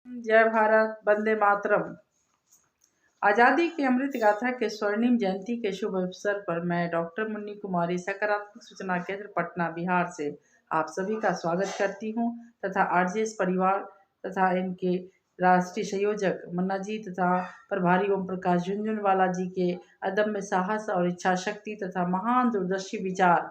जय भारत, वंदे मातरम। आज़ादी की अमृत गाथा के स्वर्णिम जयंती के शुभ अवसर पर मैं डॉक्टर मुन्नी कुमारी सकारात्मक सूचना केंद्र पटना बिहार से आप सभी का स्वागत करती हूं तथा आरजेएस परिवार तथा इनके राष्ट्रीय संयोजक मन्ना जी तथा प्रभारी ओम प्रकाश झुंझुनवाला जी के अदम्य साहस और इच्छा शक्ति तथा महान दूरदर्शी विचार,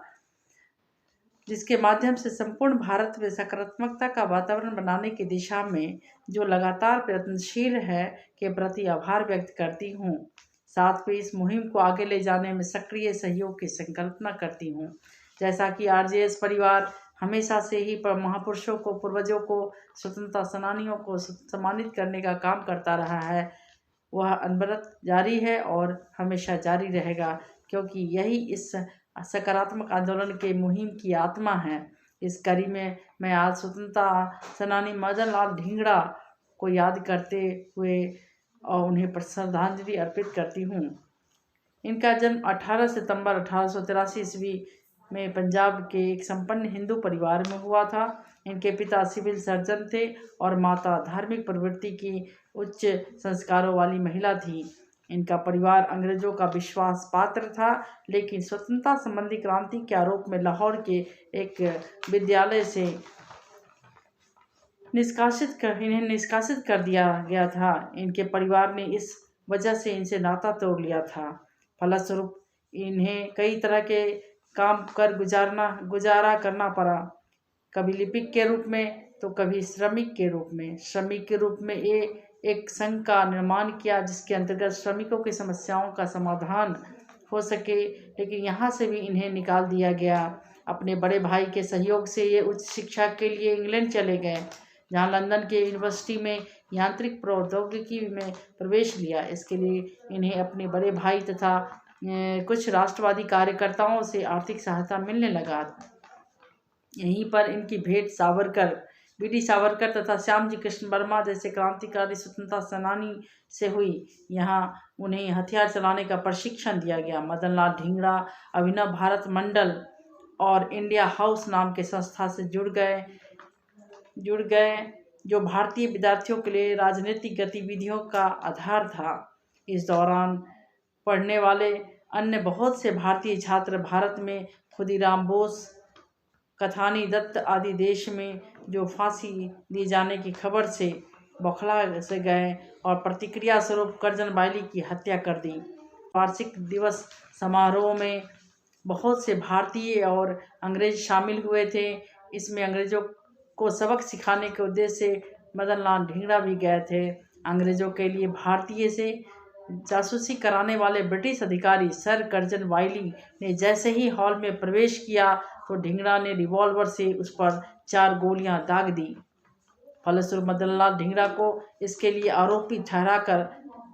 जिसके माध्यम से संपूर्ण भारत में सकारात्मकता का वातावरण बनाने की दिशा में जो लगातार प्रयत्नशील है, के प्रति आभार व्यक्त करती हूँ। साथ में इस मुहिम को आगे ले जाने में सक्रिय सहयोग की संकल्पना करती हूँ। जैसा कि आरजेएस परिवार हमेशा से ही महापुरुषों को, पूर्वजों को, स्वतंत्रता सेनानियों को सम्मानित करने का काम करता रहा है, वह अनवरत जारी है और हमेशा जारी रहेगा, क्योंकि यही इस सकारात्मक आंदोलन के मुहिम की आत्मा है। इस कड़ी में मैं आज स्वतंत्रता सेनानी मदन लाल ढींगड़ा को याद करते हुए और उन्हें श्रद्धांजलि अर्पित करती हूँ। इनका जन्म 18 सितंबर 1883 ईस्वी में पंजाब के एक संपन्न हिंदू परिवार में हुआ था। इनके पिता सिविल सर्जन थे और माता धार्मिक प्रवृत्ति की उच्च संस्कारों वाली महिला थी। इनका परिवार अंग्रेजों का विश्वास पात्र था, लेकिन स्वतंत्रता संबंधी क्रांति के आरोप में लाहौर के एक विद्यालय से इन्हें निष्कासित कर दिया गया था। इनके परिवार ने इस वजह से इनसे नाता तोड़ लिया था। फलस्वरूप इन्हें कई तरह के काम कर गुजारा करना पड़ा, कभी लिपिक के रूप में तो कभी श्रमिक के रूप में। श्रमिक के रूप में ये एक संघ का निर्माण किया, जिसके अंतर्गत श्रमिकों की समस्याओं का समाधान हो सके, लेकिन यहाँ से भी इन्हें निकाल दिया गया। अपने बड़े भाई के सहयोग से ये उच्च शिक्षा के लिए इंग्लैंड चले गए, जहाँ लंदन के यूनिवर्सिटी में यांत्रिक प्रौद्योगिकी में प्रवेश लिया। इसके लिए इन्हें अपने बड़े भाई तथा कुछ राष्ट्रवादी कार्यकर्ताओं से आर्थिक सहायता मिलने लगा। यहीं पर इनकी भेंट वीडी सावरकर तथा श्यामजी कृष्ण वर्मा जैसे क्रांतिकारी स्वतंत्रता सेनानी से हुई। यहाँ उन्हें हथियार चलाने का प्रशिक्षण दिया गया। मदन लाल ढींगड़ा अभिनव भारत मंडल और इंडिया हाउस नाम के संस्था से जुड़ गए, जो भारतीय विद्यार्थियों के लिए राजनीतिक गतिविधियों का आधार था। इस दौरान पढ़ने वाले अन्य बहुत से भारतीय छात्र भारत में खुदीराम बोस, कथानी दत्त आदि देश में जो फांसी दिए जाने की खबर से बौखला से गए और प्रतिक्रिया स्वरूप करजन वायली की हत्या कर दी। वार्षिक दिवस समारोह में बहुत से भारतीय और अंग्रेज शामिल हुए थे। इसमें अंग्रेजों को सबक सिखाने के उद्देश्य से मदन लाल ढींगड़ा भी गए थे। अंग्रेजों के लिए भारतीय से जासूसी कराने वाले ब्रिटिश अधिकारी सर करजन वायली ने जैसे ही हॉल में प्रवेश किया तो ढींगड़ा ने रिवॉल्वर से उस पर 4 गोलियां दाग दी। फलस्वरूप मदन लाल ढींगड़ा को इसके लिए आरोपी ठहराकर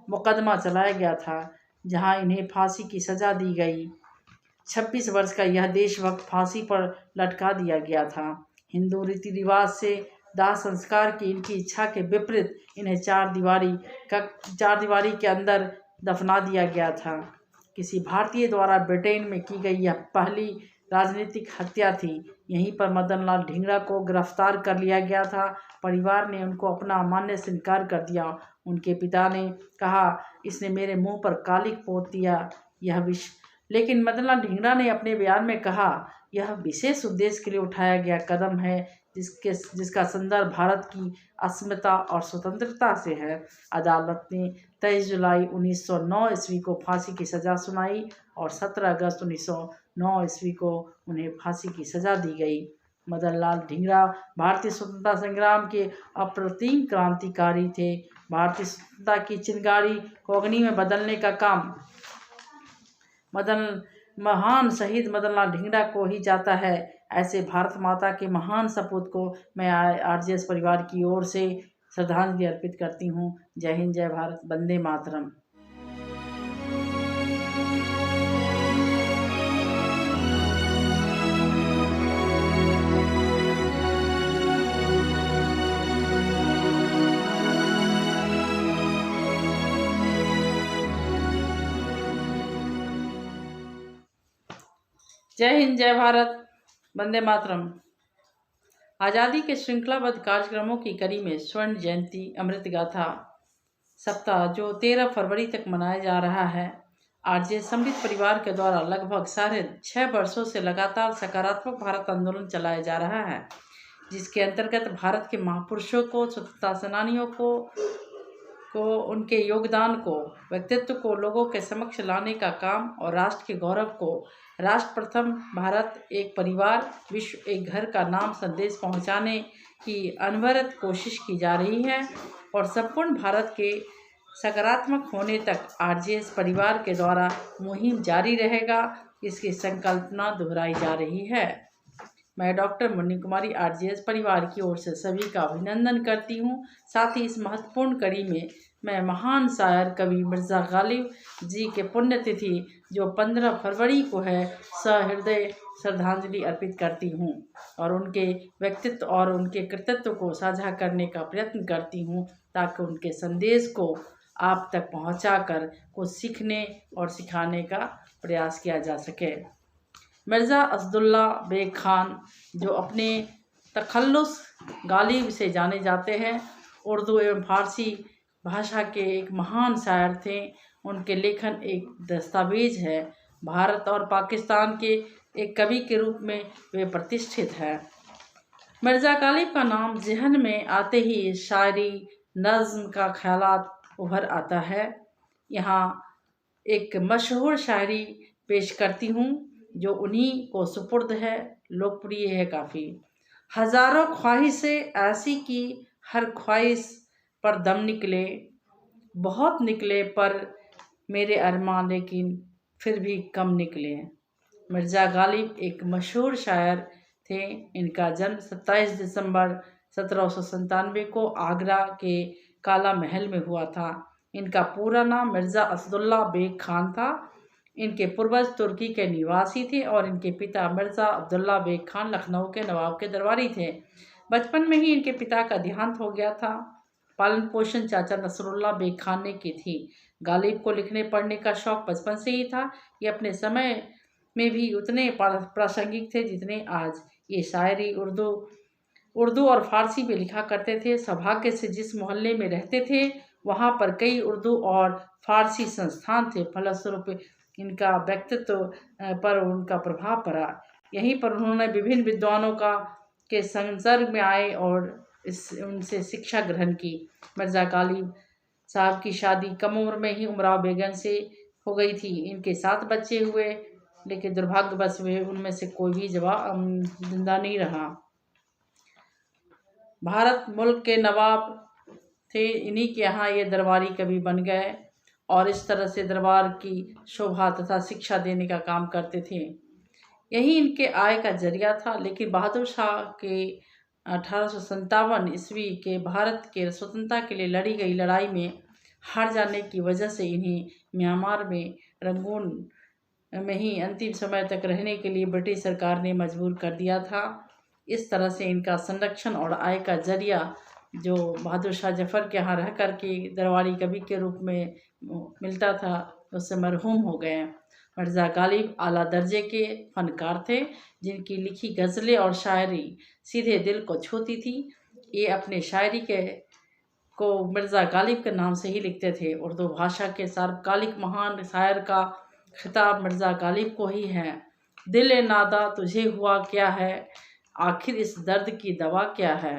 मुकदमा चलाया गया था, जहां इन्हें फांसी की सजा दी गई। 26 वर्ष का यह देशभक्त फांसी पर लटका दिया गया था। हिंदू रीति रिवाज से दाह संस्कार की इनकी इच्छा के विपरीत इन्हें चार दीवारी के अंदर दफना दिया गया था। किसी भारतीय द्वारा ब्रिटेन में की गई यह पहली राजनीतिक हत्या थी। यहीं पर मदन लाल ढींगड़ा को गिरफ्तार कर लिया गया था। परिवार ने उनको अपना मानने से इनकार कर दिया। उनके पिता ने कहा, इसने मेरे मुंह पर कालिक पोत दिया। लेकिन मदन लाल ढींगड़ा ने अपने बयान में कहा, यह विशेष उद्देश्य के लिए उठाया गया कदम है, जिसका संदर्भ भारत की अस्मिता और स्वतंत्रता से है। अदालत ने 23 जुलाई 1909 ईस्वी को फांसी की सजा सुनाई और 17 अगस्त 1909 ईस्वी को उन्हें फांसी की सजा दी गई। मदन लाल ढींगड़ा भारतीय स्वतंत्रता संग्राम के अप्रतिम क्रांतिकारी थे। भारतीय स्वतंत्रता की चिंगारी को अग्नि में बदलने का काम महान शहीद मदन लाल ढींगड़ा को ही जाता है। ऐसे भारत माता के महान सपूत को मैं आरजेएस परिवार की ओर से श्रद्धांजलि अर्पित करती हूँ। जय हिंद, जय भारत, वंदे मातरम। जय हिंद, जय भारत, वंदे मातरम। आज़ादी के श्रृंखलाबद्ध कार्यक्रमों की कड़ी में स्वर्ण जयंती अमृत गाथा सप्ताह जो 13 फरवरी तक मनाया जा रहा है, आरजे समृद्ध परिवार के द्वारा लगभग 6.5 वर्षों से लगातार सकारात्मक भारत आंदोलन चलाया जा रहा है, जिसके अंतर्गत भारत के महापुरुषों को, स्वतंत्रता सेनानियों को उनके योगदान को, व्यक्तित्व को लोगों के समक्ष लाने का काम और राष्ट्र के गौरव को राष्ट्र प्रथम, भारत एक परिवार, विश्व एक घर का नाम संदेश पहुंचाने की अनवरत कोशिश की जा रही है और संपूर्ण भारत के सकारात्मक होने तक आरजेएस परिवार के द्वारा मुहिम जारी रहेगा, इसकी संकल्पना दोहराई जा रही है। मैं डॉक्टर मुन्नी कुमारी आरजेएस परिवार की ओर से सभी का अभिनंदन करती हूँ। साथ ही इस महत्वपूर्ण कड़ी में मैं महान शायर कवि मिर्ज़ा गालिब जी के पुण्यतिथि जो 15 फरवरी को है, सहृदय श्रद्धांजलि अर्पित करती हूँ और उनके व्यक्तित्व और उनके कृतित्व को साझा करने का प्रयत्न करती हूँ, ताकि उनके संदेश को आप तक पहुँचाकर कुछ सीखने और सिखाने का प्रयास किया जा सके। मिर्ज़ा असदुल्ला बेग खान जो अपने तखल्लुस गालिब से जाने जाते हैं, उर्दू एवं फारसी भाषा के एक महान शायर थे। उनके लेखन एक दस्तावेज है। भारत और पाकिस्तान के एक कवि के रूप में वे प्रतिष्ठित हैं। मिर्ज़ा गालिब का नाम ज़हन में आते ही शायरी, नज़्म का ख्यालात उभर आता है। यहाँ एक मशहूर शायरी पेश करती हूँ जो उन्हीं को सुपुर्द है, लोकप्रिय है काफ़ी। हज़ारों ख्वाहिशें ऐसी की हर ख्वाहिश पर दम निकले, बहुत निकले पर मेरे अरमान लेकिन फिर भी कम निकले। मिर्ज़ा गालिब एक मशहूर शायर थे। इनका जन्म 27 दिसंबर 1797 को आगरा के काला महल में हुआ था। इनका पूरा नाम मिर्ज़ा असदुल्ला बेग खान था। इनके पूर्वज तुर्की के निवासी थे और इनके पिता मिर्ज़ा अब्दुल्ला बेग खान लखनऊ के नवाब के दरबारी थे। बचपन में ही इनके पिता का देहांत हो गया था। पालन पोषण चाचा नसरुल्ला बेग खान ने की थी। गालिब को लिखने पढ़ने का शौक़ बचपन से ही था। ये अपने समय में भी उतने प्रासंगिक थे जितने आज। ये शायरी उर्दू और फारसी में लिखा करते थे। सौभाग्य से जिस मोहल्ले में रहते थे वहाँ पर कई उर्दू और फारसी संस्थान थे। फलस्वरूप इनका व्यक्तित्व पर उनका प्रभाव पड़ा। यहीं पर उन्होंने विभिन्न विद्वानों के संसर्ग में आए और उनसे शिक्षा ग्रहण की। मिर्ज़ा गालिब साहब की शादी कम उम्र में ही उमराव बेगम से हो गई थी। इनके 7 बच्चे हुए, लेकिन दुर्भाग्यवश वे उनमें से कोई भी जिंदा नहीं रहा। भारत मुल्क के नवाब थे, इन्हीं के यहाँ ये दरबारी कवि बन गए और इस तरह से दरबार की शोभा तथा शिक्षा देने का काम करते थे। यही इनके आय का जरिया था। लेकिन बहादुर शाह के 1857 ईस्वी के भारत के स्वतंत्रता के लिए लड़ी गई लड़ाई में हार जाने की वजह से इन्हें म्यांमार में रंगून में ही अंतिम समय तक रहने के लिए ब्रिटिश सरकार ने मजबूर कर दिया था। इस तरह से इनका संरक्षण और आय का जरिया जो बहादुर शाह जफर के यहाँ रह कर के दरबारी कवि के रूप में मिलता था, उससे मरहूम हो गए। मिर्ज़ा गालिब आला दर्जे के फनकार थे, जिनकी लिखी गज़लें और शायरी सीधे दिल को छूती थी। ये अपने शायरी को मिर्ज़ा गालिब के नाम से ही लिखते थे। उर्दू भाषा के सार्वकालिक महान शायर का खिताब मिर्ज़ा गालिब को ही है। दिल ए नादा तुझे हुआ क्या है, आखिर इस दर्द की दवा क्या है।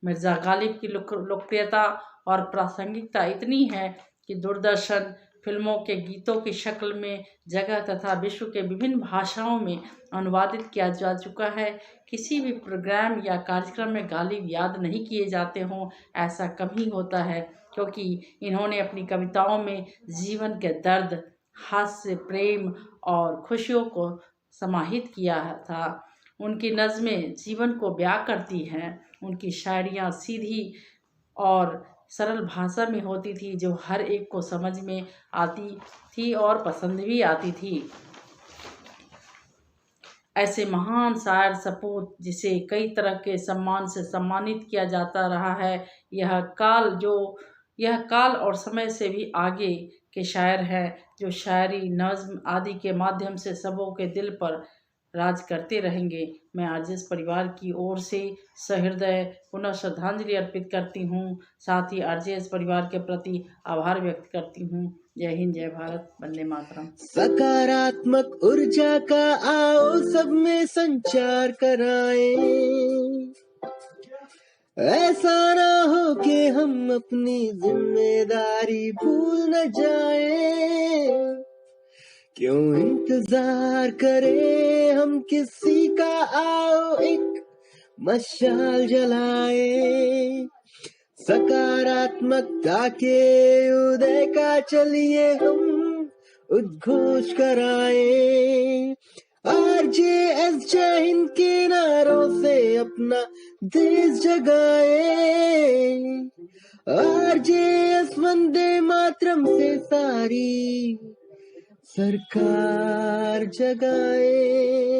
मिर्ज़ा गालिब की लोकप्रियता और प्रासंगिकता इतनी है कि दूरदर्शन फिल्मों के गीतों की शक्ल में जगह तथा विश्व के विभिन्न भाषाओं में अनुवादित किया जा चुका है। किसी भी प्रोग्राम या कार्यक्रम में गालिब याद नहीं किए जाते हों, ऐसा कम ही होता है, क्योंकि इन्होंने अपनी कविताओं में जीवन के दर्द, हास्य, प्रेम और खुशियों को समाहित किया था। उनकी नज़में जीवन को बयां करती हैं। उनकी शायरियाँ सीधी और सरल भाषा में होती थी, जो हर एक को समझ में आती थी और पसंद भी आती थी। ऐसे महान शायर सपूत जिसे कई तरह के सम्मान से सम्मानित किया जाता रहा है। यह काल और समय से भी आगे के शायर हैं, जो शायरी, नज़्म आदि के माध्यम से सबों के दिल पर राज करते रहेंगे। मैं आरजेएस परिवार की ओर से सहृदय पुनः श्रद्धांजलि अर्पित करती हूँ। साथ ही आरजेएस परिवार के प्रति आभार व्यक्त करती हूँ। जय हिंद, जय भारत, वंदे मातरम। सकारात्मक ऊर्जा का आओ सब में संचार कराएं। ऐसा ना हो कि हम अपनी जिम्मेदारी भूल न जाएं। क्यों इंतजार करें हम किसी का, आओ एक मशाल जलाएं। सकारात्मकता के उदय का चलिए हम उद्घोष कराएं। आरजेएस जय हिंद के नारों से अपना देश जगाएं। आरजेएस वंदे मातरम से सारी सरकार जगाए।